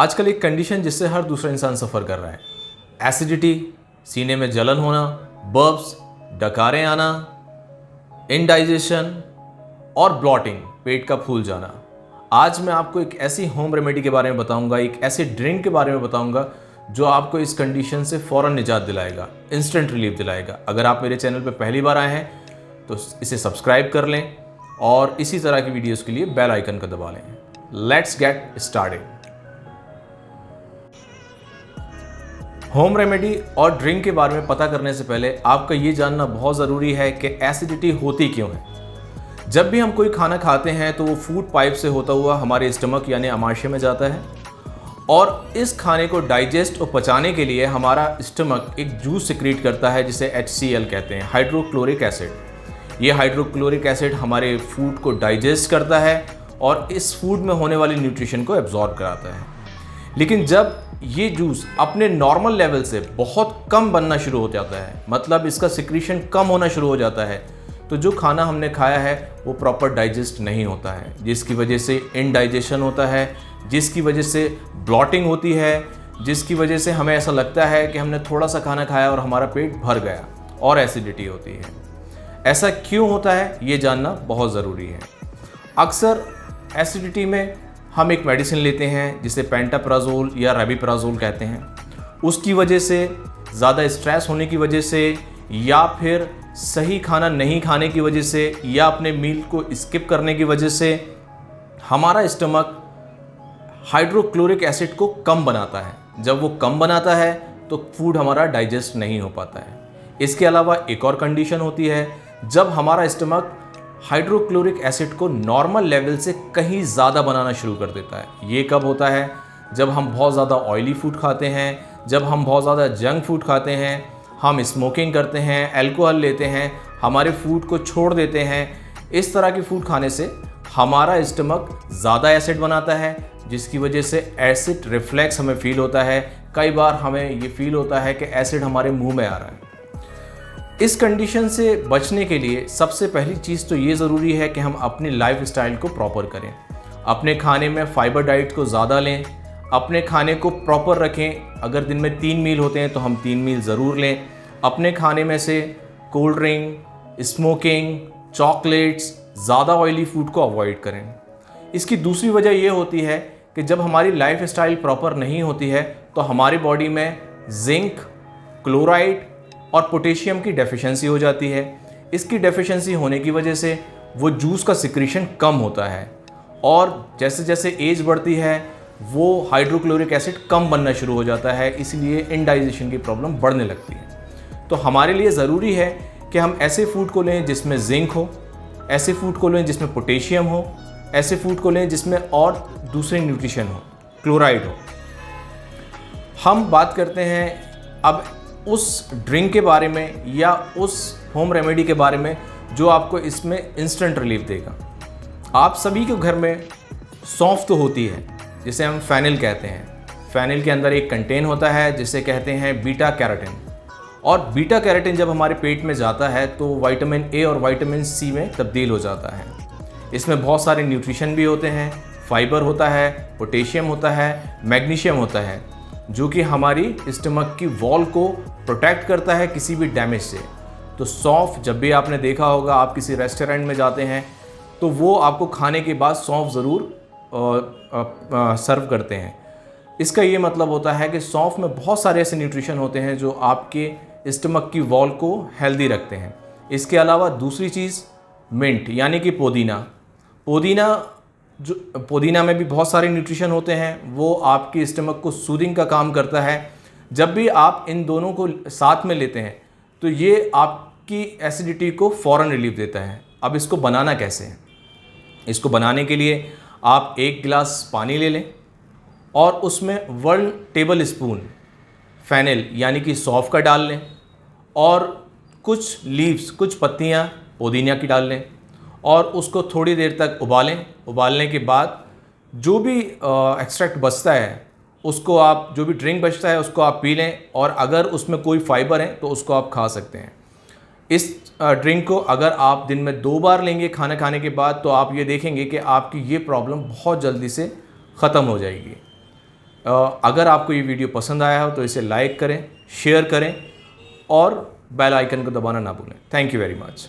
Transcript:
आजकल एक कंडीशन जिससे हर दूसरा इंसान सफ़र कर रहा है, एसिडिटी, सीने में जलन होना, बर्ब्स, डकारें आना, इनडाइजेशन और ब्लॉटिंग, पेट का फूल जाना। आज मैं आपको एक ऐसी होम रेमेडी के बारे में बताऊंगा, एक ऐसे ड्रिंक के बारे में बताऊंगा जो आपको इस कंडीशन से फ़ौरन निजात दिलाएगा, इंस्टेंट रिलीफ दिलाएगा। अगर आप मेरे चैनल पर पहली बार आए हैं तो इसे सब्सक्राइब कर लें और इसी तरह की वीडियोस के लिए बेल आइकन का दबा लें। Let's get started. Home remedy और ड्रिंक के बारे में पता करने से पहले आपका ये जानना बहुत ज़रूरी है कि एसिडिटी होती क्यों है। जब भी हम कोई खाना खाते हैं तो वो फूड पाइप से होता हुआ हमारे स्टमक यानी आमाशय में जाता है और इस खाने को डाइजेस्ट और पचाने के लिए हमारा स्टमक एक जूस सिक्रीट करता है जिसे HCl कहते हैं, हाइड्रोक्लोरिक एसिड। ये हाइड्रोक्लोरिक एसिड हमारे फूड को डाइजेस्ट करता है और इस फूड में होने वाली न्यूट्रिशन को एब्जॉर्ब कराता है। लेकिन जब ये जूस अपने नॉर्मल लेवल से बहुत कम बनना शुरू हो जाता है, मतलब इसका सिक्रीशन कम होना शुरू हो जाता है, तो जो खाना हमने खाया है वो प्रॉपर डाइजेस्ट नहीं होता है, जिसकी वजह से इनडाइजेशन होता है, जिसकी वजह से ब्लॉटिंग होती है, जिसकी वजह से हमें ऐसा लगता है कि हमने थोड़ा सा खाना खाया और हमारा पेट भर गया और एसिडिटी होती है। ऐसा क्यों होता है ये जानना बहुत ज़रूरी है। अक्सर एसिडिटी में हम एक मेडिसिन लेते हैं जिसे पेंटाप्राजोल या रेबिप्राजोल कहते हैं। उसकी वजह से, ज़्यादा स्ट्रेस होने की वजह से, या फिर सही खाना नहीं खाने की वजह से, या अपने मील को स्किप करने की वजह से हमारा स्टमक हाइड्रोक्लोरिक एसिड को कम बनाता है। जब वो कम बनाता है तो फूड हमारा डाइजेस्ट नहीं हो पाता है। इसके अलावा एक और कंडीशन होती है जब हमारा स्टमक हाइड्रोक्लोरिक एसिड को नॉर्मल लेवल से कहीं ज़्यादा बनाना शुरू कर देता है। ये कब होता है? जब हम बहुत ज़्यादा ऑयली फूड खाते हैं, जब हम बहुत ज़्यादा जंक फूड खाते हैं, हम स्मोकिंग करते हैं, अल्कोहल लेते हैं, हमारे फूड को छोड़ देते हैं। इस तरह की फूड खाने से हमारा स्टमक ज़्यादा एसिड बनाता है, जिसकी वजह से एसिड रिफ्लेक्स हमें फील होता है। कई बार हमें ये फील होता है कि एसिड हमारे मुँह में आ रहा है। इस कंडीशन से बचने के लिए सबसे पहली चीज़ तो ये ज़रूरी है कि हम अपनी लाइफ स्टाइल को प्रॉपर करें। अपने खाने में फाइबर डाइट को ज़्यादा लें, अपने खाने को प्रॉपर रखें। अगर दिन में 3 मील होते हैं तो हम 3 मील ज़रूर लें। अपने खाने में से कोल्ड ड्रिंक, स्मोकिंग, चॉकलेट्स, ज़्यादा ऑयली फूड को अवॉइड करें। इसकी दूसरी वजह ये होती है कि जब हमारी लाइफ स्टाइल प्रॉपर नहीं होती है तो हमारी बॉडी में जिंक, क्लोराइड और पोटेशियम की डेफिशिएंसी हो जाती है। इसकी डेफिशिएंसी होने की वजह से वो जूस का सिक्रीशन कम होता है और जैसे जैसे एज बढ़ती है वो हाइड्रोक्लोरिक एसिड कम बनना शुरू हो जाता है, इसलिए इनडाइजेशन की प्रॉब्लम बढ़ने लगती है। तो हमारे लिए ज़रूरी है कि हम ऐसे फूड को लें जिसमें जिंक हो, ऐसे फूड को लें जिसमें पोटेशियम हो, ऐसे फूड को लें जिसमें और दूसरे न्यूट्रिशन हो, क्लोराइड हो। हम बात करते हैं अब उस ड्रिंक के बारे में या उस होम रेमेडी के बारे में जो आपको इसमें इंस्टेंट रिलीफ देगा। आप सभी के घर में सौंफ तो होती है, जिसे हम फेनिल कहते हैं। फेनिल के अंदर एक कंटेन होता है जिसे कहते हैं बीटा कैरोटीन, और बीटा कैरोटीन जब हमारे पेट में जाता है तो विटामिन ए और विटामिन सी में तब्दील हो जाता है। इसमें बहुत सारे न्यूट्रिशन भी होते हैं, फाइबर होता है, पोटेशियम होता है, मैग्नीशियम होता है, जो कि हमारी स्टमक की वॉल को प्रोटेक्ट करता है किसी भी डैमेज से। तो सौंफ, जब भी आपने देखा होगा आप किसी रेस्टोरेंट में जाते हैं तो वो आपको खाने के बाद सौंफ ज़रूर सर्व करते हैं। इसका ये मतलब होता है कि सौंफ में बहुत सारे ऐसे न्यूट्रिशन होते हैं जो आपके स्टमक की वॉल को हेल्दी रखते हैं। इसके अलावा दूसरी चीज़ मिंट यानी कि पुदीना में भी बहुत सारे न्यूट्रिशन होते हैं, वो आपकी स्टमक को सूदिंग का काम करता है। जब भी आप इन दोनों को साथ में लेते हैं तो ये आपकी एसिडिटी को फ़ौरन रिलीफ देता है। अब इसको बनाना कैसे है? इसको बनाने के लिए आप 1 गिलास पानी ले लें और उसमें 1 टेबल स्पून फेनिल यानी कि सौंफ का डाल लें और कुछ लीव्स, कुछ पत्तियाँ पुदीना की डाल लें और उसको थोड़ी देर तक उबालें। उबालने के बाद जो भी एक्सट्रैक्ट बचता है उसको आप, जो भी ड्रिंक बचता है उसको आप पी लें, और अगर उसमें कोई फाइबर है तो उसको आप खा सकते हैं। इस ड्रिंक को अगर आप दिन में 2 बार लेंगे खाना खाने के बाद तो आप ये देखेंगे कि आपकी ये प्रॉब्लम बहुत जल्दी से ख़त्म हो जाएगी। अगर आपको ये वीडियो पसंद आया हो तो इसे लाइक करें, शेयर करें और बेल आइकन को दबाना ना भूलें। Thank you very much.